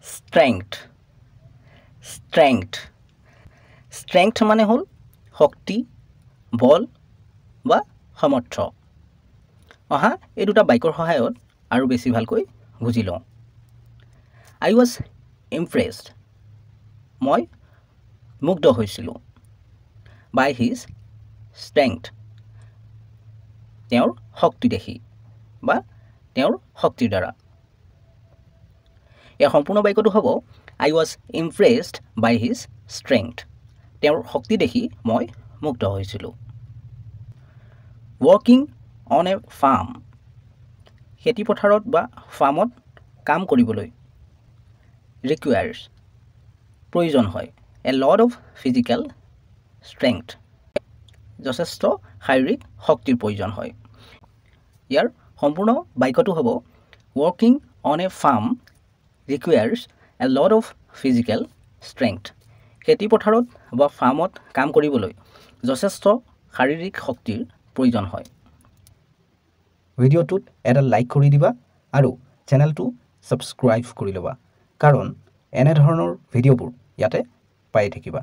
strength strength strength মানে হল শক্তি বল বা সামৰ্থ্য অহা এই দুটা বাক্যৰ সহায়ত আৰু বেছি ভালকৈ বুজি লওঁ I was impressed মই মুগ্ধ হৈছিলোঁ by his strength তেওঁৰ শক্তি দেখি বা তেওঁৰ শক্তিৰ দ্বাৰা এই সম্পূৰ্ণ বাক্যটো হ'ব I was impressed by his strength তেওঁৰ শক্তি দেখি মই মুগ্ধ হৈছিলোঁ working on a farm খেতি পথাৰত বা ফাৰ্মত কাম কৰিবলৈ requires প্ৰয়োজন হয় a lot of physical strength যথেষ্ট শাৰীৰিক শক্তিৰ প্ৰয়োজন হয় ইয়াৰ সম্পূৰ্ণ বাক্যটো হ'ব working on a farm requires a lot of physical strength খেতি পথাৰত বা ফাৰ্মত কাম কৰিবলৈ যথেষ্ট শাৰীৰিক শক্তিৰ প্ৰয়োজন হয় ভিডিঅ'টোত এটা লাইক কৰি দিবা আৰু চেনেলটো সাবস্ক্ৰাইব কৰি ল'বা কাৰণ এনে ধৰণৰ ভিডিঅ'বোৰ ইয়াতে পাই থাকিবা